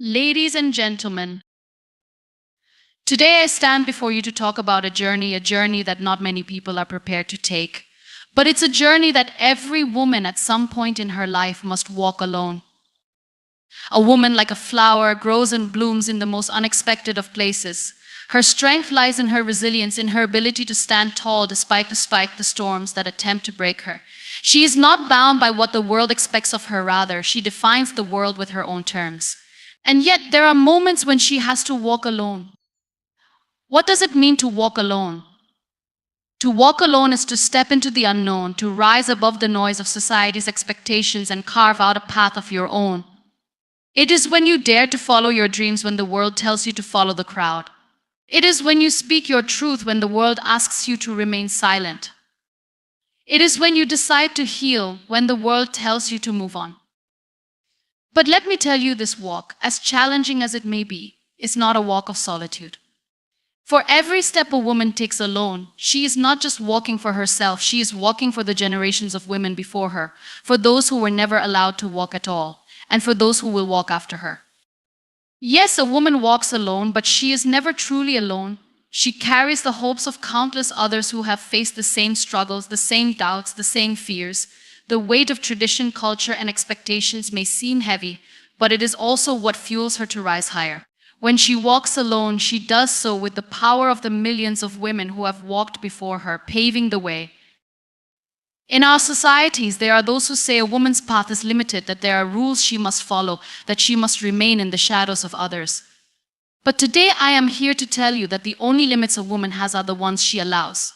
Ladies and gentlemen, today I stand before you to talk about a journey that not many people are prepared to take. But it's a journey that every woman at some point in her life must walk alone. A woman, like a flower, grows and blooms in the most unexpected of places. Her strength lies in her resilience, in her ability to stand tall despite the storms that attempt to break her. She is not bound by what the world expects of her, rather, she defines the world with her own terms. And yet, there are moments when she has to walk alone. What does it mean to walk alone? To walk alone is to step into the unknown, to rise above the noise of society's expectations and carve out a path of your own. It is when you dare to follow your dreams when the world tells you to follow the crowd. It is when you speak your truth when the world asks you to remain silent. It is when you decide to heal when the world tells you to move on. But let me tell you, this walk, as challenging as it may be, is not a walk of solitude. For every step a woman takes alone, she is not just walking for herself, she is walking for the generations of women before her, for those who were never allowed to walk at all, and for those who will walk after her. Yes, a woman walks alone, but she is never truly alone. She carries the hopes of countless others who have faced the same struggles, the same doubts, the same fears. The weight of tradition, culture, and expectations may seem heavy, but it is also what fuels her to rise higher. When she walks alone, she does so with the power of the millions of women who have walked before her, paving the way. In our societies, there are those who say a woman's path is limited, that there are rules she must follow, that she must remain in the shadows of others. But today I am here to tell you that the only limits a woman has are the ones she allows.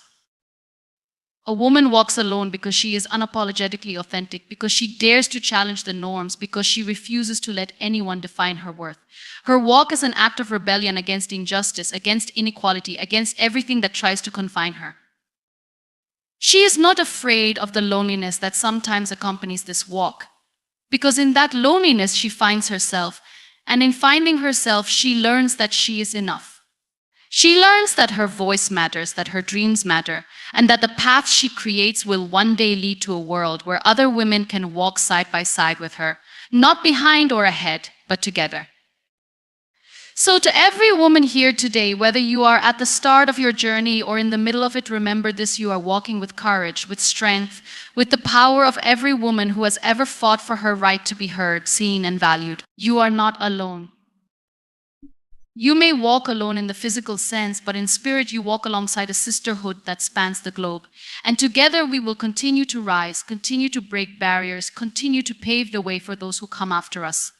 A woman walks alone because she is unapologetically authentic, because she dares to challenge the norms, because she refuses to let anyone define her worth. Her walk is an act of rebellion against injustice, against inequality, against everything that tries to confine her. She is not afraid of the loneliness that sometimes accompanies this walk, because in that loneliness she finds herself, and in finding herself she learns that she is enough. She learns that her voice matters, that her dreams matter, and that the path she creates will one day lead to a world where other women can walk side by side with her, not behind or ahead, but together. So to every woman here today, whether you are at the start of your journey or in the middle of it, remember this: you are walking with courage, with strength, with the power of every woman who has ever fought for her right to be heard, seen, and valued. You are not alone. You may walk alone in the physical sense, but in spirit you walk alongside a sisterhood that spans the globe. And together we will continue to rise, continue to break barriers, continue to pave the way for those who come after us.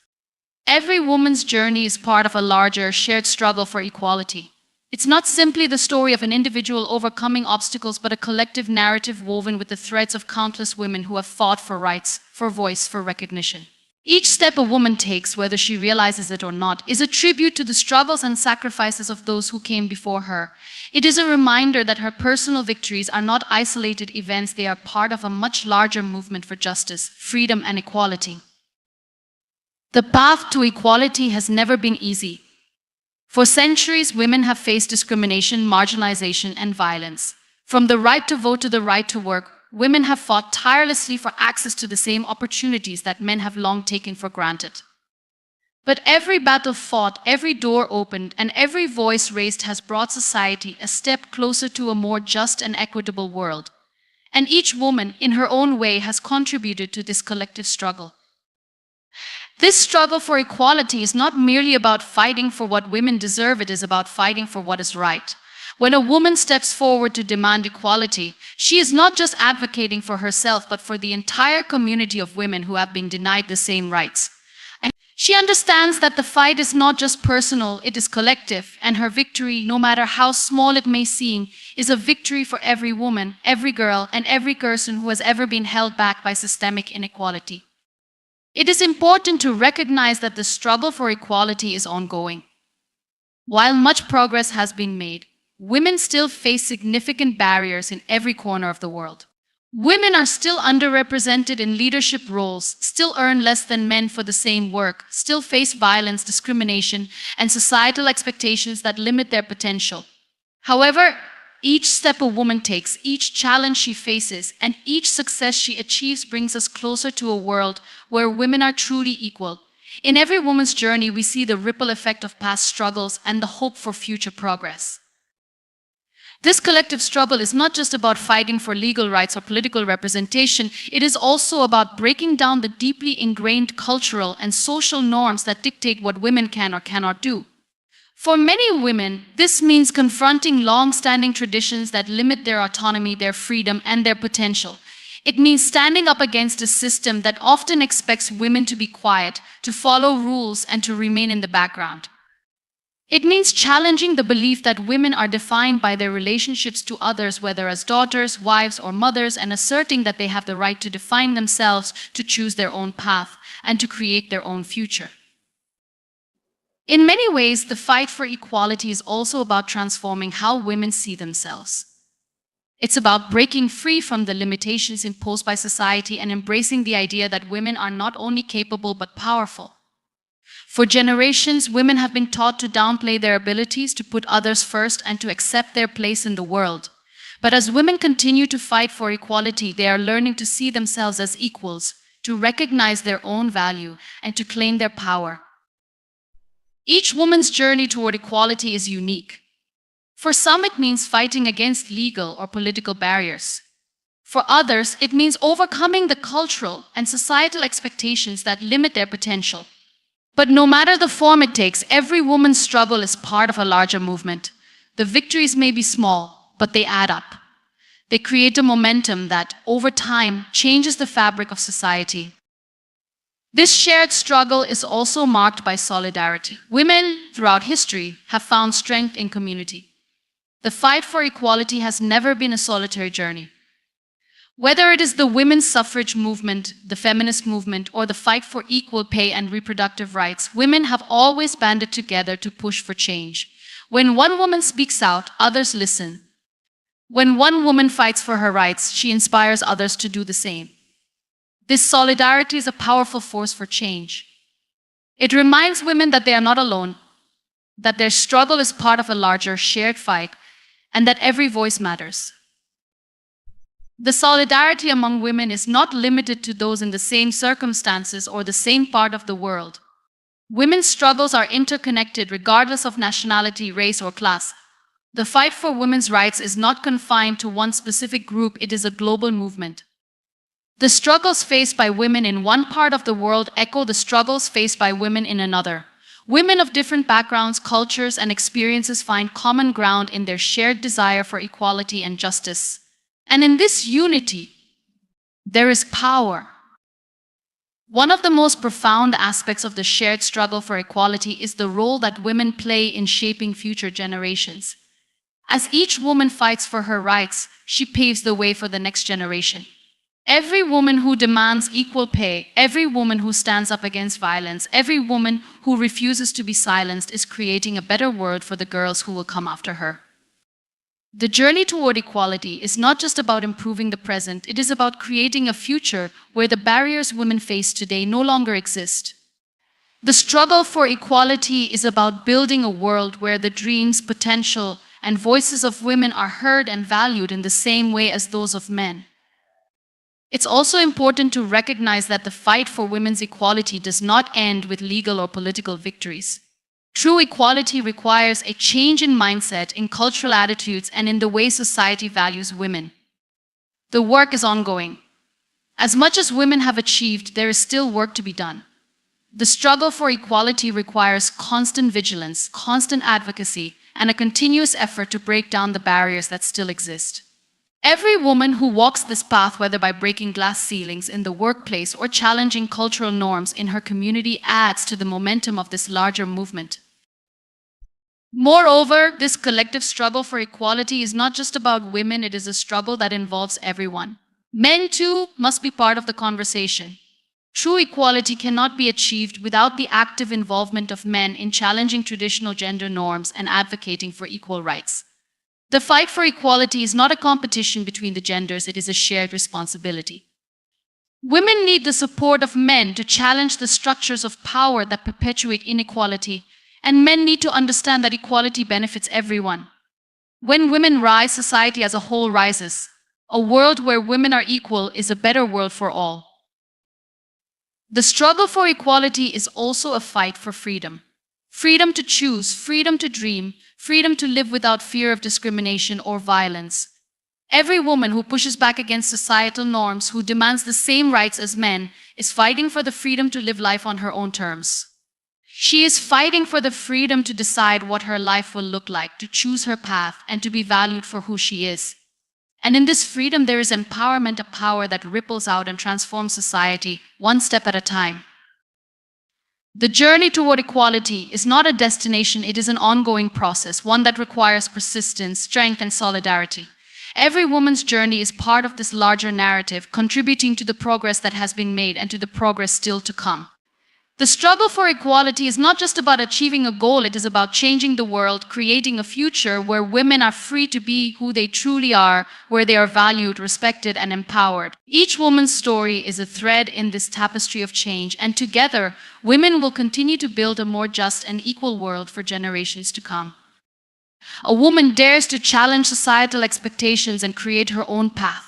Every woman's journey is part of a larger, shared struggle for equality. It's not simply the story of an individual overcoming obstacles, but a collective narrative woven with the threads of countless women who have fought for rights, for voice, for recognition. Each step a woman takes, whether she realizes it or not, is a tribute to the struggles and sacrifices of those who came before her. It is a reminder that her personal victories are not isolated events, they are part of a much larger movement for justice, freedom, and equality. The path to equality has never been easy. For centuries, women have faced discrimination, marginalization, and violence. From the right to vote to the right to work, women have fought tirelessly for access to the same opportunities that men have long taken for granted. But every battle fought, every door opened, and every voice raised has brought society a step closer to a more just and equitable world. And each woman, in her own way, has contributed to this collective struggle. This struggle for equality is not merely about fighting for what women deserve, it is about fighting for what is right. When a woman steps forward to demand equality, she is not just advocating for herself, but for the entire community of women who have been denied the same rights. And she understands that the fight is not just personal, it is collective, and her victory, no matter how small it may seem, is a victory for every woman, every girl, and every person who has ever been held back by systemic inequality. It is important to recognize that the struggle for equality is ongoing. While much progress has been made, women still face significant barriers in every corner of the world. Women are still underrepresented in leadership roles, still earn less than men for the same work, still face violence, discrimination, and societal expectations that limit their potential. However, each step a woman takes, each challenge she faces, and each success she achieves brings us closer to a world where women are truly equal. In every woman's journey, we see the ripple effect of past struggles and the hope for future progress. This collective struggle is not just about fighting for legal rights or political representation, it is also about breaking down the deeply ingrained cultural and social norms that dictate what women can or cannot do. For many women, this means confronting long-standing traditions that limit their autonomy, their freedom, and their potential. It means standing up against a system that often expects women to be quiet, to follow rules, and to remain in the background. It means challenging the belief that women are defined by their relationships to others, whether as daughters, wives, or mothers, and asserting that they have the right to define themselves, to choose their own path, and to create their own future. In many ways, the fight for equality is also about transforming how women see themselves. It's about breaking free from the limitations imposed by society and embracing the idea that women are not only capable but powerful. For generations, women have been taught to downplay their abilities, to put others first, and to accept their place in the world. But as women continue to fight for equality, they are learning to see themselves as equals, to recognize their own value, and to claim their power. Each woman's journey toward equality is unique. For some, it means fighting against legal or political barriers. For others, it means overcoming the cultural and societal expectations that limit their potential. But no matter the form it takes, every woman's struggle is part of a larger movement. The victories may be small, but they add up. They create a momentum that, over time, changes the fabric of society. This shared struggle is also marked by solidarity. Women throughout history have found strength in community. The fight for equality has never been a solitary journey. Whether it is the women's suffrage movement, the feminist movement, or the fight for equal pay and reproductive rights, women have always banded together to push for change. When one woman speaks out, others listen. When one woman fights for her rights, she inspires others to do the same. This solidarity is a powerful force for change. It reminds women that they are not alone, that their struggle is part of a larger shared fight, and that every voice matters. The solidarity among women is not limited to those in the same circumstances or the same part of the world. Women's struggles are interconnected regardless of nationality, race, or class. The fight for women's rights is not confined to one specific group, it is a global movement. The struggles faced by women in one part of the world echo the struggles faced by women in another. Women of different backgrounds, cultures, and experiences find common ground in their shared desire for equality and justice. And in this unity, there is power. One of the most profound aspects of the shared struggle for equality is the role that women play in shaping future generations. As each woman fights for her rights, she paves the way for the next generation. Every woman who demands equal pay, every woman who stands up against violence, every woman who refuses to be silenced is creating a better world for the girls who will come after her. The journey toward equality is not just about improving the present, it is about creating a future where the barriers women face today no longer exist. The struggle for equality is about building a world where the dreams, potential, and voices of women are heard and valued in the same way as those of men. It's also important to recognize that the fight for women's equality does not end with legal or political victories. True equality requires a change in mindset, in cultural attitudes, and in the way society values women. The work is ongoing. As much as women have achieved, there is still work to be done. The struggle for equality requires constant vigilance, constant advocacy, and a continuous effort to break down the barriers that still exist. Every woman who walks this path, whether by breaking glass ceilings in the workplace or challenging cultural norms in her community, adds to the momentum of this larger movement. Moreover, this collective struggle for equality is not just about women, it is a struggle that involves everyone. Men, too, must be part of the conversation. True equality cannot be achieved without the active involvement of men in challenging traditional gender norms and advocating for equal rights. The fight for equality is not a competition between the genders, it is a shared responsibility. Women need the support of men to challenge the structures of power that perpetuate inequality, and men need to understand that equality benefits everyone. When women rise, society as a whole rises. A world where women are equal is a better world for all. The struggle for equality is also a fight for freedom. Freedom to choose, freedom to dream, freedom to live without fear of discrimination or violence. Every woman who pushes back against societal norms, who demands the same rights as men, is fighting for the freedom to live life on her own terms. She is fighting for the freedom to decide what her life will look like, to choose her path, and to be valued for who she is. And in this freedom, there is empowerment, a power that ripples out and transforms society, one step at a time. The journey toward equality is not a destination, it is an ongoing process, one that requires persistence, strength, and solidarity. Every woman's journey is part of this larger narrative, contributing to the progress that has been made and to the progress still to come. The struggle for equality is not just about achieving a goal, it is about changing the world, creating a future where women are free to be who they truly are, where they are valued, respected, and empowered. Each woman's story is a thread in this tapestry of change, and together, women will continue to build a more just and equal world for generations to come. A woman dares to challenge societal expectations and create her own path.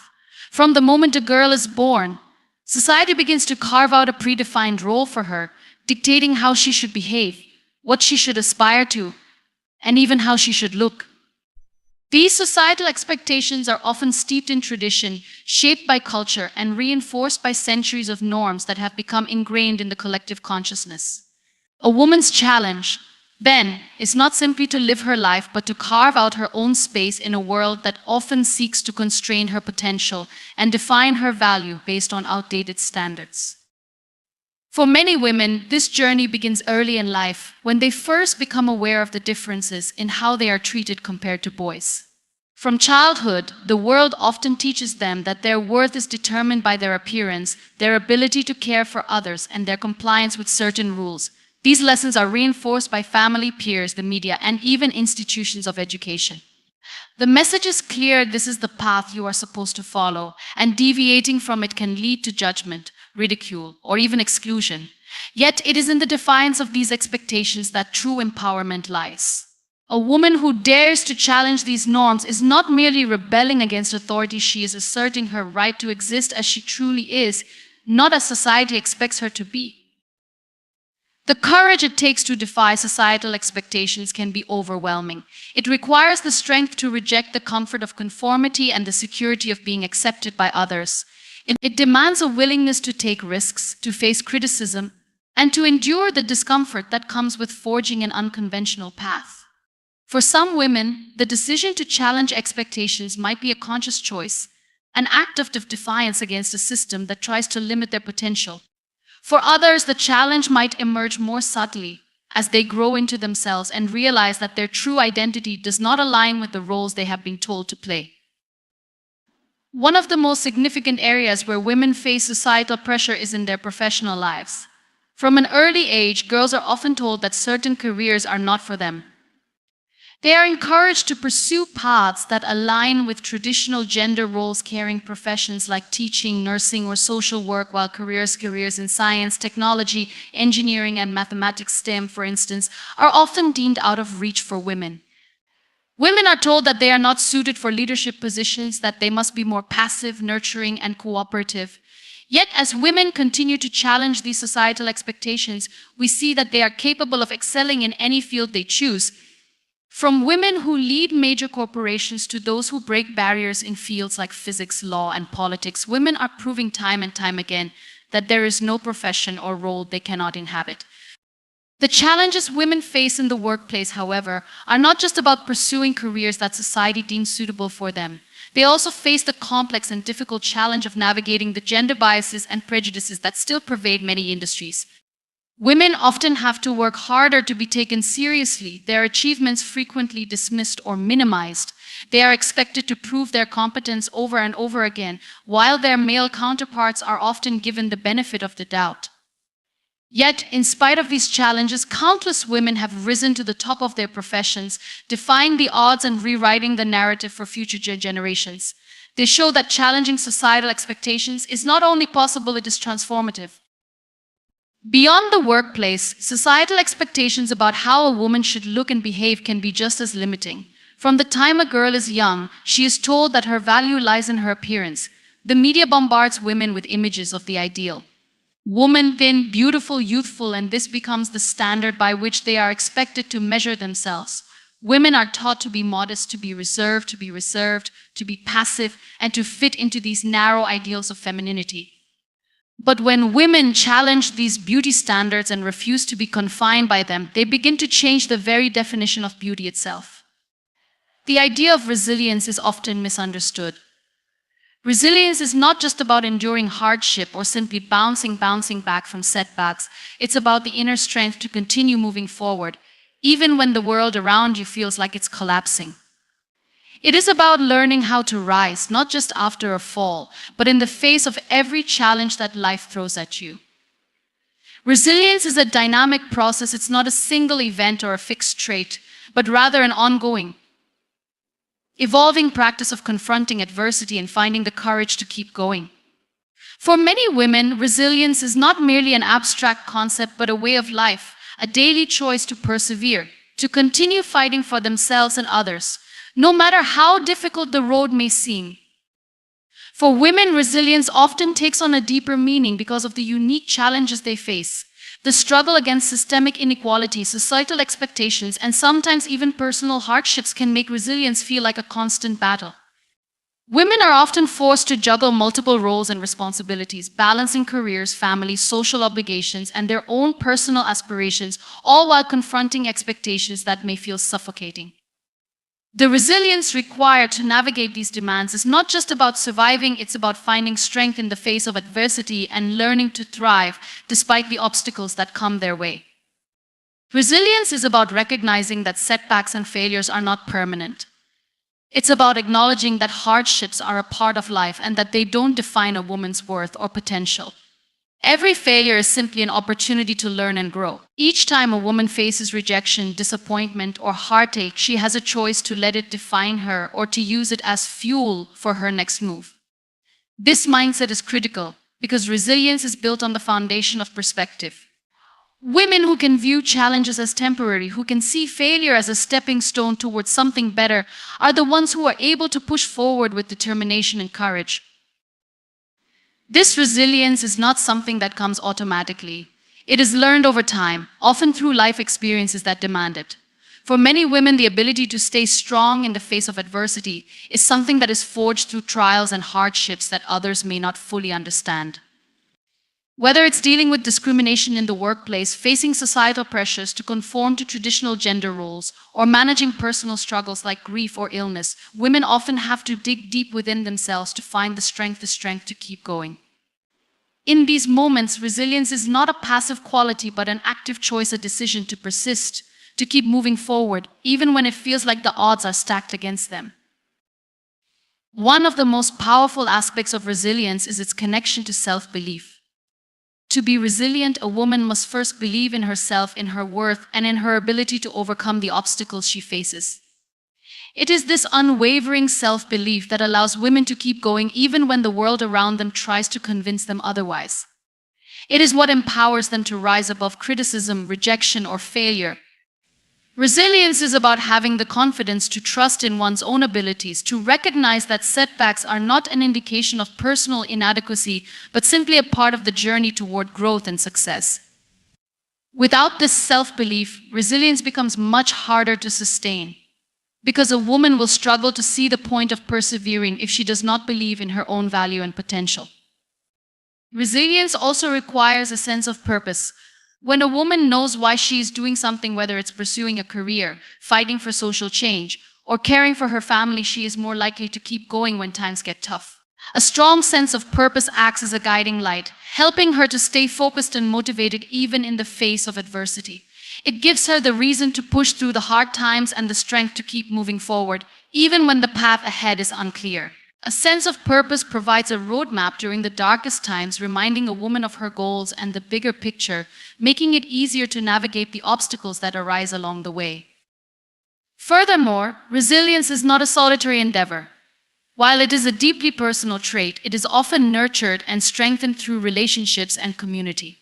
From the moment a girl is born, society begins to carve out a predefined role for her, dictating how she should behave, what she should aspire to, and even how she should look. These societal expectations are often steeped in tradition, shaped by culture, and reinforced by centuries of norms that have become ingrained in the collective consciousness. A woman's challenge, then, is not simply to live her life, but to carve out her own space in a world that often seeks to constrain her potential and define her value based on outdated standards. For many women, this journey begins early in life, when they first become aware of the differences in how they are treated compared to boys. From childhood, the world often teaches them that their worth is determined by their appearance, their ability to care for others, and their compliance with certain rules. These lessons are reinforced by family, peers, the media, and even institutions of education. The message is clear: this is the path you are supposed to follow, and deviating from it can lead to judgment, ridicule, or even exclusion. Yet it is in the defiance of these expectations that true empowerment lies. A woman who dares to challenge these norms is not merely rebelling against authority, she is asserting her right to exist as she truly is, not as society expects her to be. The courage it takes to defy societal expectations can be overwhelming. It requires the strength to reject the comfort of conformity and the security of being accepted by others. It demands a willingness to take risks, to face criticism, and to endure the discomfort that comes with forging an unconventional path. For some women, the decision to challenge expectations might be a conscious choice, an act of defiance against a system that tries to limit their potential. For others, the challenge might emerge more subtly as they grow into themselves and realize that their true identity does not align with the roles they have been told to play. One of the most significant areas where women face societal pressure is in their professional lives. From an early age, girls are often told that certain careers are not for them. They are encouraged to pursue paths that align with traditional gender roles, carrying professions like teaching, nursing, or social work, while careers in science, technology, engineering, and mathematics, STEM, for instance, are often deemed out of reach for women. Women are told that they are not suited for leadership positions, that they must be more passive, nurturing, and cooperative. Yet, as women continue to challenge these societal expectations, we see that they are capable of excelling in any field they choose. From women who lead major corporations to those who break barriers in fields like physics, law, and politics, women are proving time and time again that there is no profession or role they cannot inhabit. The challenges women face in the workplace, however, are not just about pursuing careers that society deems suitable for them. They also face the complex and difficult challenge of navigating the gender biases and prejudices that still pervade many industries. Women often have to work harder to be taken seriously, their achievements frequently dismissed or minimized. They are expected to prove their competence over and over again, while their male counterparts are often given the benefit of the doubt. Yet, in spite of these challenges, countless women have risen to the top of their professions, defying the odds and rewriting the narrative for future generations. They show that challenging societal expectations is not only possible, it is transformative. Beyond the workplace, societal expectations about how a woman should look and behave can be just as limiting. From the time a girl is young, she is told that her value lies in her appearance. The media bombards women with images of the ideal. Woman thin, beautiful, youthful, and this becomes the standard by which they are expected to measure themselves. Women are taught to be modest, to be reserved, to be passive, and to fit into these narrow ideals of femininity. But when women challenge these beauty standards and refuse to be confined by them, they begin to change the very definition of beauty itself. The idea of resilience is often misunderstood. Resilience is not just about enduring hardship or simply bouncing back from setbacks. It's about the inner strength to continue moving forward, even when the world around you feels like it's collapsing. It is about learning how to rise, not just after a fall, but in the face of every challenge that life throws at you. Resilience is a dynamic process. It's not a single event or a fixed trait, but rather an ongoing, evolving practice of confronting adversity and finding the courage to keep going. For many women, resilience is not merely an abstract concept, but a way of life, a daily choice to persevere, to continue fighting for themselves and others, no matter how difficult the road may seem. For women, resilience often takes on a deeper meaning because of the unique challenges they face. The struggle against systemic inequality, societal expectations, and sometimes even personal hardships can make resilience feel like a constant battle. Women are often forced to juggle multiple roles and responsibilities, balancing careers, families, social obligations, and their own personal aspirations, all while confronting expectations that may feel suffocating. The resilience required to navigate these demands is not just about surviving, it's about finding strength in the face of adversity and learning to thrive despite the obstacles that come their way. Resilience is about recognizing that setbacks and failures are not permanent. It's about acknowledging that hardships are a part of life and that they don't define a woman's worth or potential. Every failure is simply an opportunity to learn and grow. Each time a woman faces rejection, disappointment, or heartache, she has a choice to let it define her or to use it as fuel for her next move. This mindset is critical because resilience is built on the foundation of perspective. Women who can view challenges as temporary, who can see failure as a stepping stone towards something better, are the ones who are able to push forward with determination and courage. This resilience is not something that comes automatically. It is learned over time, often through life experiences that demand it. For many women, the ability to stay strong in the face of adversity is something that is forged through trials and hardships that others may not fully understand. Whether it's dealing with discrimination in the workplace, facing societal pressures to conform to traditional gender roles, or managing personal struggles like grief or illness, women often have to dig deep within themselves to find the strength to keep going. In these moments, resilience is not a passive quality, but an active choice, a decision to persist, to keep moving forward, even when it feels like the odds are stacked against them. One of the most powerful aspects of resilience is its connection to self-belief. To be resilient, a woman must first believe in herself, in her worth, and in her ability to overcome the obstacles she faces. It is this unwavering self-belief that allows women to keep going even when the world around them tries to convince them otherwise. It is what empowers them to rise above criticism, rejection, or failure. Resilience is about having the confidence to trust in one's own abilities, to recognize that setbacks are not an indication of personal inadequacy, but simply a part of the journey toward growth and success. Without this self-belief, resilience becomes much harder to sustain, because a woman will struggle to see the point of persevering if she does not believe in her own value and potential. Resilience also requires a sense of purpose. When a woman knows why she is doing something, whether it's pursuing a career, fighting for social change, or caring for her family, she is more likely to keep going when times get tough. A strong sense of purpose acts as a guiding light, helping her to stay focused and motivated even in the face of adversity. It gives her the reason to push through the hard times and the strength to keep moving forward, even when the path ahead is unclear. A sense of purpose provides a roadmap during the darkest times, reminding a woman of her goals and the bigger picture, making it easier to navigate the obstacles that arise along the way. Furthermore, resilience is not a solitary endeavor. While it is a deeply personal trait, it is often nurtured and strengthened through relationships and community.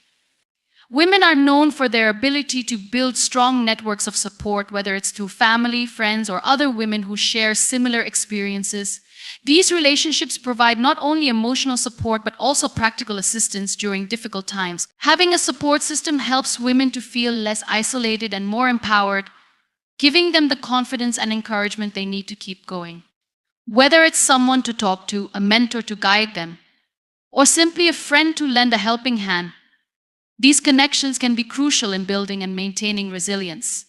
Women are known for their ability to build strong networks of support, whether it's through family, friends, or other women who share similar experiences. These relationships provide not only emotional support but also practical assistance during difficult times. Having a support system helps women to feel less isolated and more empowered, giving them the confidence and encouragement they need to keep going. Whether it's someone to talk to, a mentor to guide them, or simply a friend to lend a helping hand, these connections can be crucial in building and maintaining resilience.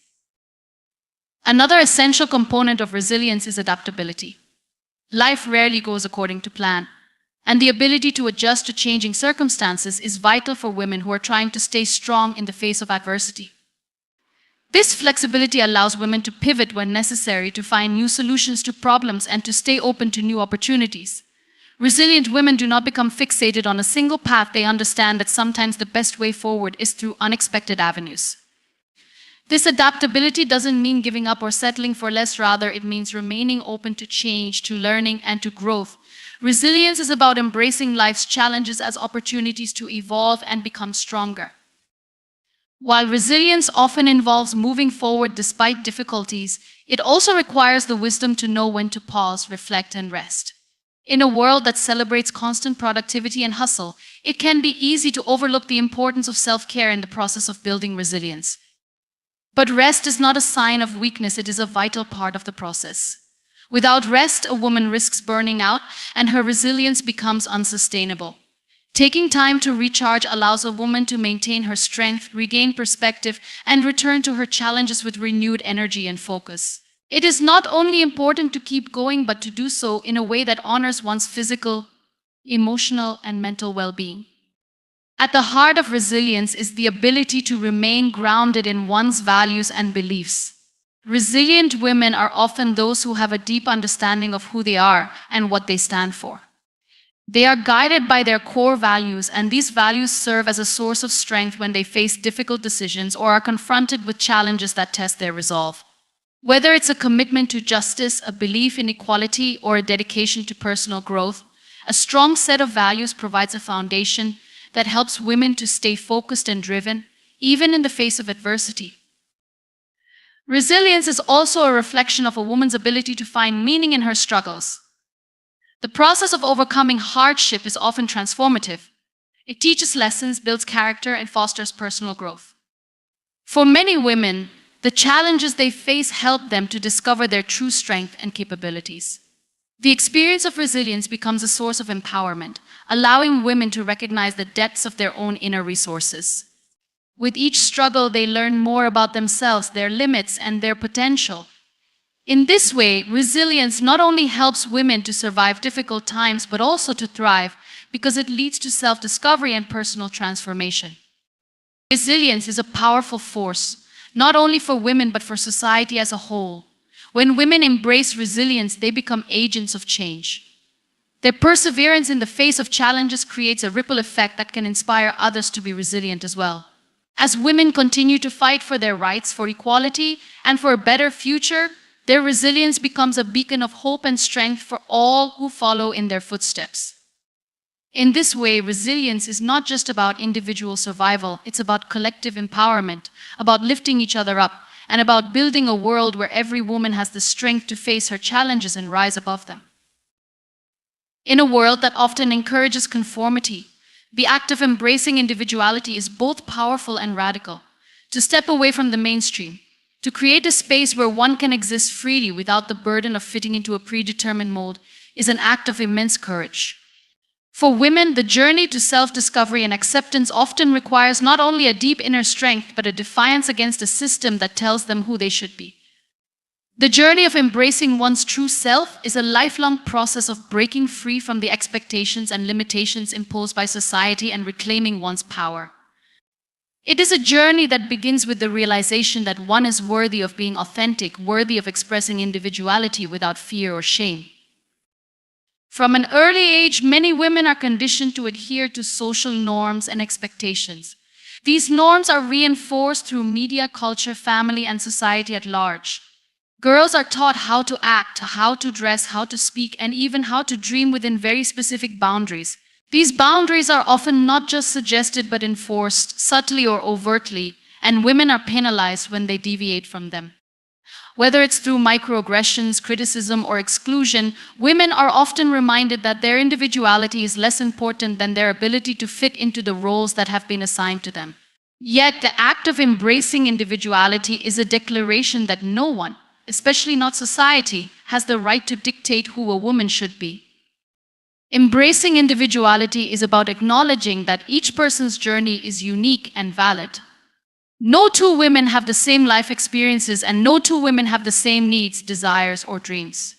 Another essential component of resilience is adaptability. Life rarely goes according to plan, and the ability to adjust to changing circumstances is vital for women who are trying to stay strong in the face of adversity. This flexibility allows women to pivot when necessary, to find new solutions to problems, and to stay open to new opportunities. Resilient women do not become fixated on a single path. They understand that sometimes the best way forward is through unexpected avenues. This adaptability doesn't mean giving up or settling for less. Rather, it means remaining open to change, to learning, and to growth. Resilience is about embracing life's challenges as opportunities to evolve and become stronger. While resilience often involves moving forward despite difficulties, it also requires the wisdom to know when to pause, reflect, and rest. In a world that celebrates constant productivity and hustle, it can be easy to overlook the importance of self-care in the process of building resilience. But rest is not a sign of weakness, it is a vital part of the process. Without rest, a woman risks burning out and her resilience becomes unsustainable. Taking time to recharge allows a woman to maintain her strength, regain perspective, and return to her challenges with renewed energy and focus. It is not only important to keep going, but to do so in a way that honors one's physical, emotional, and mental well-being. At the heart of resilience is the ability to remain grounded in one's values and beliefs. Resilient women are often those who have a deep understanding of who they are and what they stand for. They are guided by their core values, and these values serve as a source of strength when they face difficult decisions or are confronted with challenges that test their resolve. Whether it's a commitment to justice, a belief in equality, or a dedication to personal growth, a strong set of values provides a foundation that helps women to stay focused and driven, even in the face of adversity. Resilience is also a reflection of a woman's ability to find meaning in her struggles. The process of overcoming hardship is often transformative. It teaches lessons, builds character, and fosters personal growth. For many women, the challenges they face help them to discover their true strength and capabilities. The experience of resilience becomes a source of empowerment, allowing women to recognize the depths of their own inner resources. With each struggle, they learn more about themselves, their limits, and their potential. In this way, resilience not only helps women to survive difficult times, but also to thrive, because it leads to self-discovery and personal transformation. Resilience is a powerful force, not only for women, but for society as a whole. When women embrace resilience, they become agents of change. Their perseverance in the face of challenges creates a ripple effect that can inspire others to be resilient as well. As women continue to fight for their rights, for equality, and for a better future, their resilience becomes a beacon of hope and strength for all who follow in their footsteps. In this way, resilience is not just about individual survival, it's about collective empowerment, about lifting each other up, and about building a world where every woman has the strength to face her challenges and rise above them. In a world that often encourages conformity, the act of embracing individuality is both powerful and radical. To step away from the mainstream, to create a space where one can exist freely without the burden of fitting into a predetermined mold, is an act of immense courage. For women, the journey to self-discovery and acceptance often requires not only a deep inner strength, but a defiance against a system that tells them who they should be. The journey of embracing one's true self is a lifelong process of breaking free from the expectations and limitations imposed by society and reclaiming one's power. It is a journey that begins with the realization that one is worthy of being authentic, worthy of expressing individuality without fear or shame. From an early age, many women are conditioned to adhere to social norms and expectations. These norms are reinforced through media, culture, family, and society at large. Girls are taught how to act, how to dress, how to speak, and even how to dream within very specific boundaries. These boundaries are often not just suggested but enforced, subtly or overtly, and women are penalized when they deviate from them. Whether it's through microaggressions, criticism, or exclusion, women are often reminded that their individuality is less important than their ability to fit into the roles that have been assigned to them. Yet, the act of embracing individuality is a declaration that no one, especially not society, has the right to dictate who a woman should be. Embracing individuality is about acknowledging that each person's journey is unique and valid. No two women have the same life experiences, and no two women have the same needs, desires, or dreams.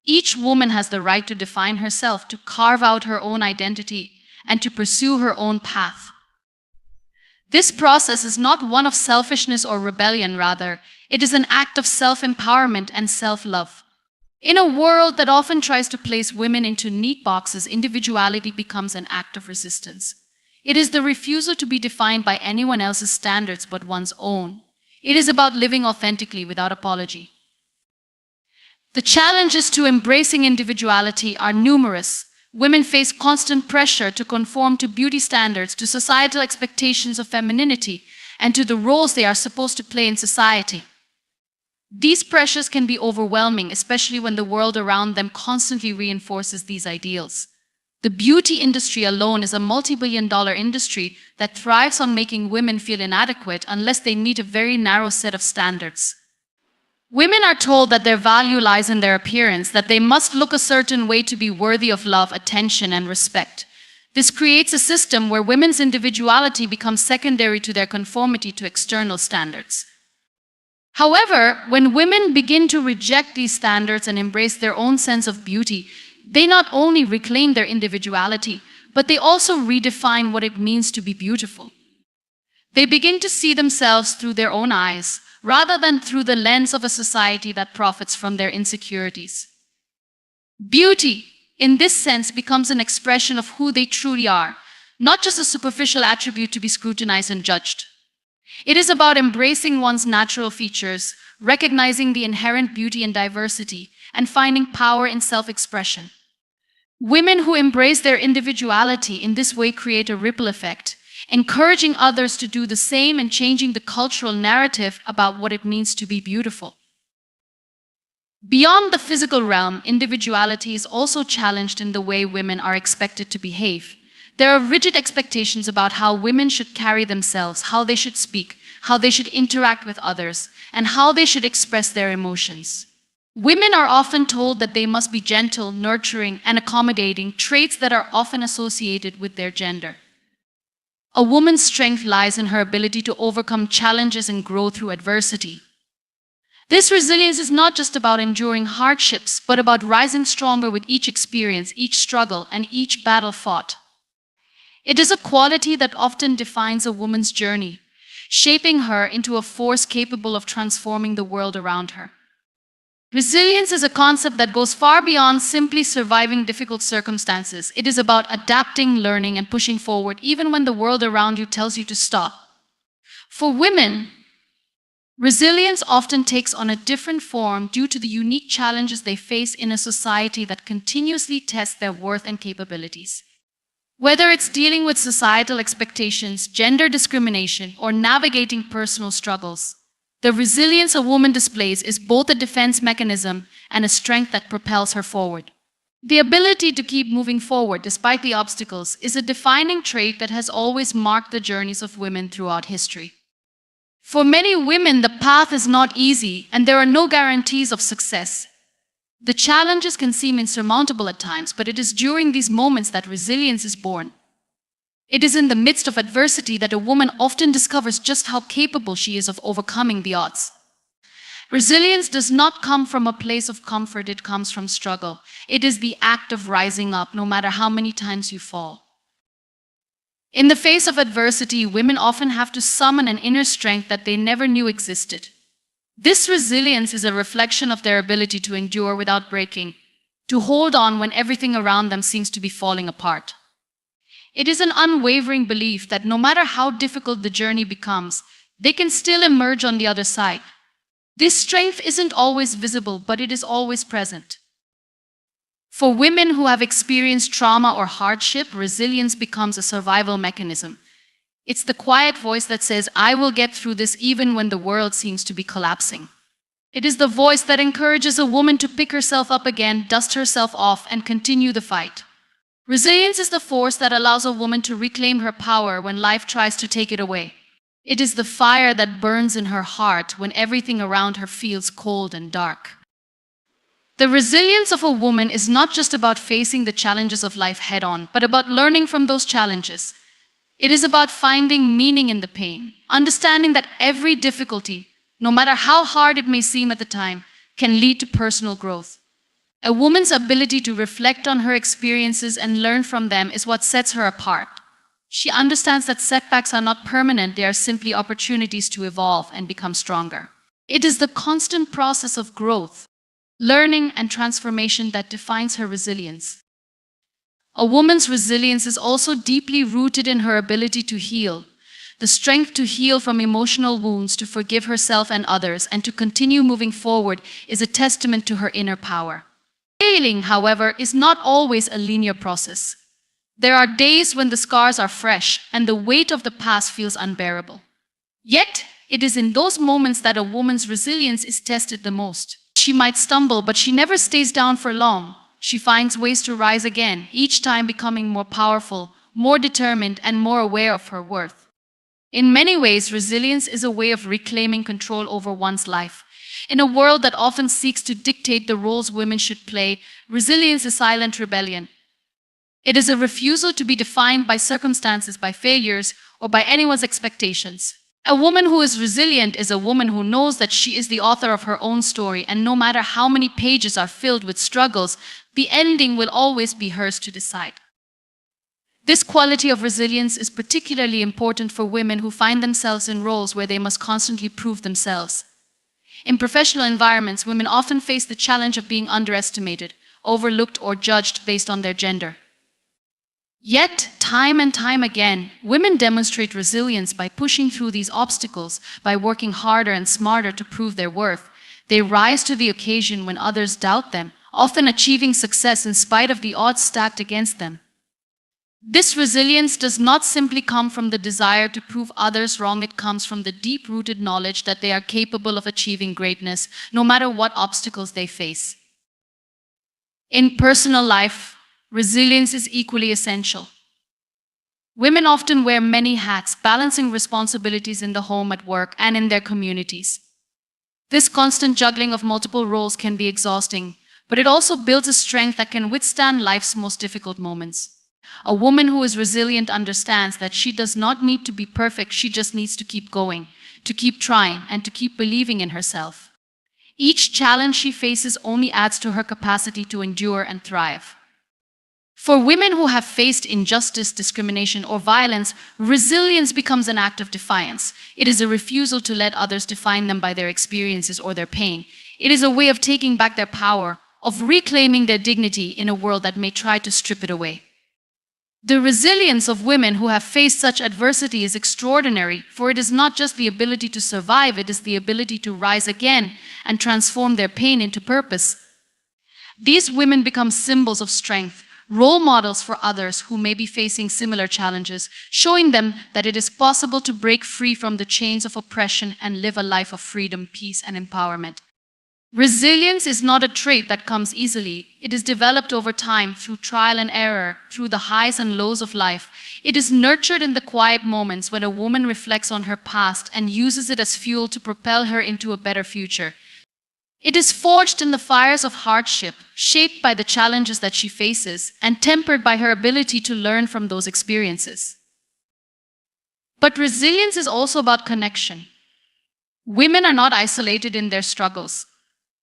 Each woman has the right to define herself, to carve out her own identity, and to pursue her own path. This process is not one of selfishness or rebellion, rather, it is an act of self-empowerment and self-love. In a world that often tries to place women into neat boxes, individuality becomes an act of resistance. It is the refusal to be defined by anyone else's standards but one's own. It is about living authentically without apology. The challenges to embracing individuality are numerous. Women face constant pressure to conform to beauty standards, to societal expectations of femininity, and to the roles they are supposed to play in society. These pressures can be overwhelming, especially when the world around them constantly reinforces these ideals. The beauty industry alone is a multi-billion-dollar industry that thrives on making women feel inadequate unless they meet a very narrow set of standards. Women are told that their value lies in their appearance, that they must look a certain way to be worthy of love, attention, and respect. This creates a system where women's individuality becomes secondary to their conformity to external standards. However, when women begin to reject these standards and embrace their own sense of beauty, they not only reclaim their individuality, but they also redefine what it means to be beautiful. They begin to see themselves through their own eyes, rather than through the lens of a society that profits from their insecurities. Beauty, in this sense, becomes an expression of who they truly are, not just a superficial attribute to be scrutinized and judged. It is about embracing one's natural features, recognizing the inherent beauty and diversity, and finding power in self-expression. Women who embrace their individuality in this way create a ripple effect, encouraging others to do the same and changing the cultural narrative about what it means to be beautiful. Beyond the physical realm, individuality is also challenged in the way women are expected to behave. There are rigid expectations about how women should carry themselves, how they should speak, how they should interact with others, and how they should express their emotions. Women are often told that they must be gentle, nurturing, and accommodating, traits that are often associated with their gender. A woman's strength lies in her ability to overcome challenges and grow through adversity. This resilience is not just about enduring hardships, but about rising stronger with each experience, each struggle, and each battle fought. It is a quality that often defines a woman's journey, shaping her into a force capable of transforming the world around her. Resilience is a concept that goes far beyond simply surviving difficult circumstances. It is about adapting, learning, and pushing forward even when the world around you tells you to stop. For women, resilience often takes on a different form due to the unique challenges they face in a society that continuously tests their worth and capabilities. Whether it's dealing with societal expectations, gender discrimination, or navigating personal struggles, the resilience a woman displays is both a defense mechanism and a strength that propels her forward. The ability to keep moving forward despite the obstacles is a defining trait that has always marked the journeys of women throughout history. For many women, the path is not easy, and there are no guarantees of success. The challenges can seem insurmountable at times, but it is during these moments that resilience is born. It is in the midst of adversity that a woman often discovers just how capable she is of overcoming the odds. Resilience does not come from a place of comfort, it comes from struggle. It is the act of rising up, no matter how many times you fall. In the face of adversity, women often have to summon an inner strength that they never knew existed. This resilience is a reflection of their ability to endure without breaking, to hold on when everything around them seems to be falling apart. It is an unwavering belief that no matter how difficult the journey becomes, they can still emerge on the other side. This strength isn't always visible, but it is always present. For women who have experienced trauma or hardship, resilience becomes a survival mechanism. It's the quiet voice that says, "I will get through this even when the world seems to be collapsing." It is the voice that encourages a woman to pick herself up again, dust herself off, and continue the fight. Resilience is the force that allows a woman to reclaim her power when life tries to take it away. It is the fire that burns in her heart when everything around her feels cold and dark. The resilience of a woman is not just about facing the challenges of life head on, but about learning from those challenges. It is about finding meaning in the pain, understanding that every difficulty, no matter how hard it may seem at the time, can lead to personal growth. A woman's ability to reflect on her experiences and learn from them is what sets her apart. She understands that setbacks are not permanent, they are simply opportunities to evolve and become stronger. It is the constant process of growth, learning, and transformation that defines her resilience. A woman's resilience is also deeply rooted in her ability to heal. The strength to heal from emotional wounds, to forgive herself and others, and to continue moving forward is a testament to her inner power. Healing, however, is not always a linear process. There are days when the scars are fresh and the weight of the past feels unbearable. Yet, it is in those moments that a woman's resilience is tested the most. She might stumble, but she never stays down for long. She finds ways to rise again, each time becoming more powerful, more determined, and more aware of her worth. In many ways, resilience is a way of reclaiming control over one's life. In a world that often seeks to dictate the roles women should play, resilience is silent rebellion. It is a refusal to be defined by circumstances, by failures, or by anyone's expectations. A woman who is resilient is a woman who knows that she is the author of her own story, and no matter how many pages are filled with struggles, the ending will always be hers to decide. This quality of resilience is particularly important for women who find themselves in roles where they must constantly prove themselves. In professional environments, women often face the challenge of being underestimated, overlooked, or judged based on their gender. Yet, time and time again, women demonstrate resilience by pushing through these obstacles, by working harder and smarter to prove their worth. They rise to the occasion when others doubt them, often achieving success in spite of the odds stacked against them. This resilience does not simply come from the desire to prove others wrong, it comes from the deep-rooted knowledge that they are capable of achieving greatness, no matter what obstacles they face. In personal life, resilience is equally essential. Women often wear many hats, balancing responsibilities in the home, at work, and in their communities. This constant juggling of multiple roles can be exhausting, but it also builds a strength that can withstand life's most difficult moments. A woman who is resilient understands that she does not need to be perfect, she just needs to keep going, to keep trying, and to keep believing in herself. Each challenge she faces only adds to her capacity to endure and thrive. For women who have faced injustice, discrimination, or violence, resilience becomes an act of defiance. It is a refusal to let others define them by their experiences or their pain. It is a way of taking back their power, of reclaiming their dignity in a world that may try to strip it away. The resilience of women who have faced such adversity is extraordinary, for it is not just the ability to survive, it is the ability to rise again and transform their pain into purpose. These women become symbols of strength, role models for others who may be facing similar challenges, showing them that it is possible to break free from the chains of oppression and live a life of freedom, peace, and empowerment. Resilience is not a trait that comes easily. It is developed over time through trial and error, through the highs and lows of life. It is nurtured in the quiet moments when a woman reflects on her past and uses it as fuel to propel her into a better future. It is forged in the fires of hardship, shaped by the challenges that she faces, and tempered by her ability to learn from those experiences. But resilience is also about connection. Women are not isolated in their struggles.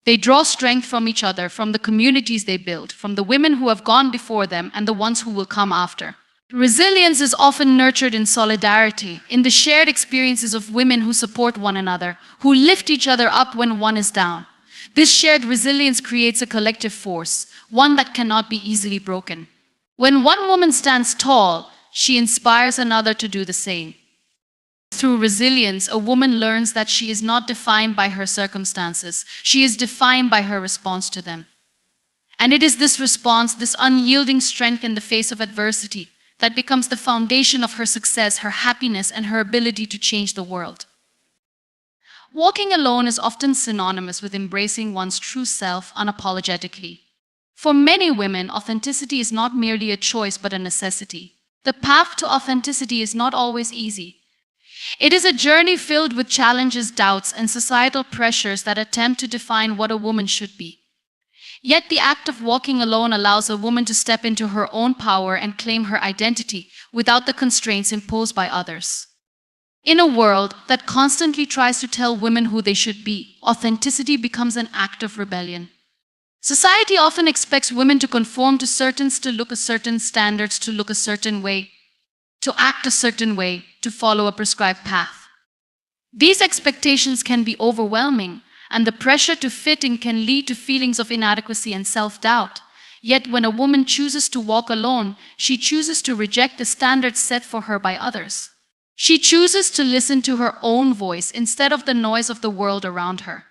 They draw strength from each other, from the communities they build, from the women who have gone before them and the ones who will come after. Resilience is often nurtured in solidarity, in the shared experiences of women who support one another, who lift each other up when one is down. This shared resilience creates a collective force, one that cannot be easily broken. When one woman stands tall, she inspires another to do the same. Through resilience, a woman learns that she is not defined by her circumstances. She is defined by her response to them. And it is this response, this unyielding strength in the face of adversity, that becomes the foundation of her success, her happiness, and her ability to change the world. Walking alone is often synonymous with embracing one's true self unapologetically. For many women, authenticity is not merely a choice but a necessity. The path to authenticity is not always easy. It is a journey filled with challenges, doubts, and societal pressures that attempt to define what a woman should be. Yet the act of walking alone allows a woman to step into her own power and claim her identity without the constraints imposed by others. In a world that constantly tries to tell women who they should be, authenticity becomes an act of rebellion. Society often expects women to conform to to look a certain standards, to look a certain way, to act a certain way, to follow a prescribed path. These expectations can be overwhelming, and the pressure to fit in can lead to feelings of inadequacy and self-doubt. Yet when a woman chooses to walk alone, she chooses to reject the standards set for her by others. She chooses to listen to her own voice instead of the noise of the world around her.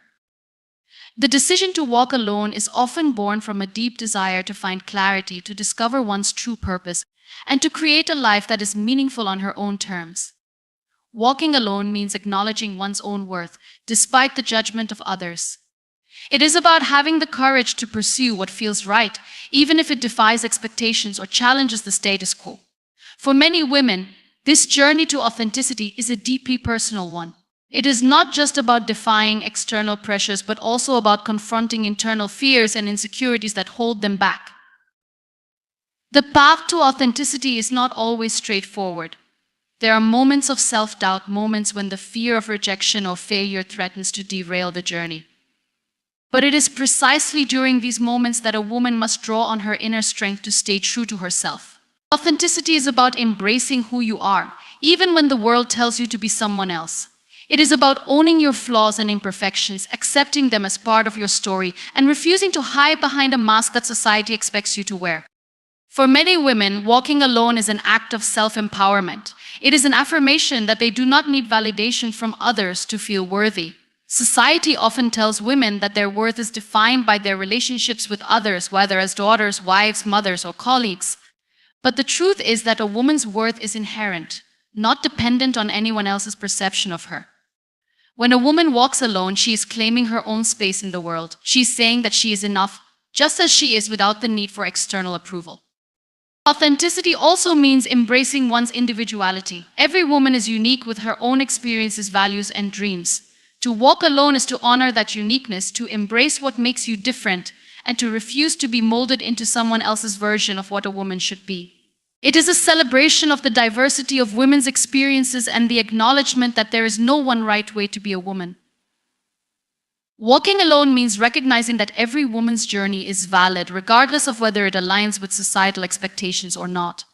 The decision to walk alone is often born from a deep desire to find clarity, to discover one's true purpose, and to create a life that is meaningful on her own terms. Walking alone means acknowledging one's own worth, despite the judgment of others. It is about having the courage to pursue what feels right, even if it defies expectations or challenges the status quo. For many women, this journey to authenticity is a deeply personal one. It is not just about defying external pressures, but also about confronting internal fears and insecurities that hold them back. The path to authenticity is not always straightforward. There are moments of self-doubt, moments when the fear of rejection or failure threatens to derail the journey. But it is precisely during these moments that a woman must draw on her inner strength to stay true to herself. Authenticity is about embracing who you are, even when the world tells you to be someone else. It is about owning your flaws and imperfections, accepting them as part of your story, and refusing to hide behind a mask that society expects you to wear. For many women, walking alone is an act of self-empowerment. It is an affirmation that they do not need validation from others to feel worthy. Society often tells women that their worth is defined by their relationships with others, whether as daughters, wives, mothers, or colleagues. But the truth is that a woman's worth is inherent, not dependent on anyone else's perception of her. When a woman walks alone, she is claiming her own space in the world. She is saying that she is enough, just as she is, without the need for external approval. Authenticity also means embracing one's individuality. Every woman is unique with her own experiences, values, and dreams. To walk alone is to honor that uniqueness, to embrace what makes you different, and to refuse to be molded into someone else's version of what a woman should be. It is a celebration of the diversity of women's experiences and the acknowledgement that there is no one right way to be a woman. Walking alone means recognizing that every woman's journey is valid, regardless of whether it aligns with societal expectations or not.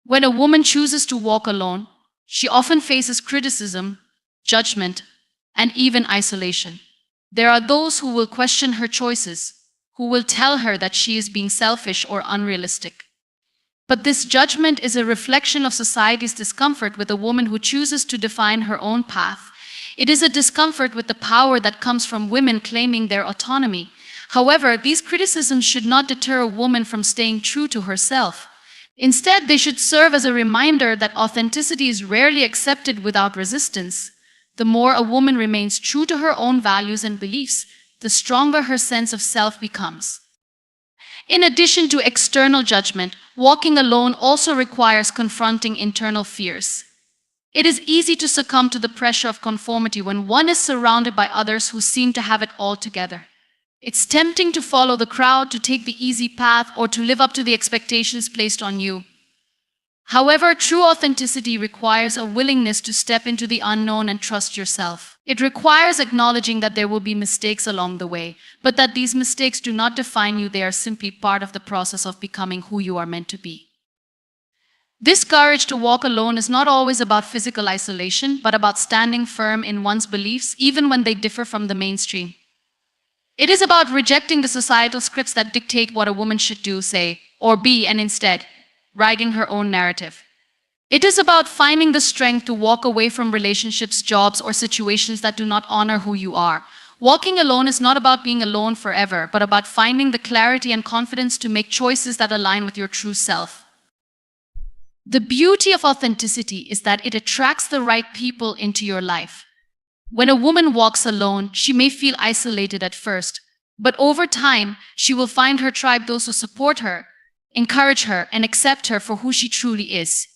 When a woman chooses to walk alone, she often faces criticism, judgment, and even isolation. There are those who will question her choices, who will tell her that she is being selfish or unrealistic. But this judgment is a reflection of society's discomfort with a woman who chooses to define her own path. It is a discomfort with the power that comes from women claiming their autonomy. However, these criticisms should not deter a woman from staying true to herself. Instead, they should serve as a reminder that authenticity is rarely accepted without resistance. The more a woman remains true to her own values and beliefs, the stronger her sense of self becomes. In addition to external judgment, walking alone also requires confronting internal fears. It is easy to succumb to the pressure of conformity when one is surrounded by others who seem to have it all together. It's tempting to follow the crowd, to take the easy path, or to live up to the expectations placed on you. However, true authenticity requires a willingness to step into the unknown and trust yourself. It requires acknowledging that there will be mistakes along the way, but that these mistakes do not define you. They are simply part of the process of becoming who you are meant to be. This courage to walk alone is not always about physical isolation, but about standing firm in one's beliefs, even when they differ from the mainstream. It is about rejecting the societal scripts that dictate what a woman should do, say, or be, and instead, writing her own narrative. It is about finding the strength to walk away from relationships, jobs, or situations that do not honor who you are. Walking alone is not about being alone forever, but about finding the clarity and confidence to make choices that align with your true self. The beauty of authenticity is that it attracts the right people into your life. When a woman walks alone, she may feel isolated at first, but over time, she will find her tribe, those who support her, encourage her, and accept her for who she truly is.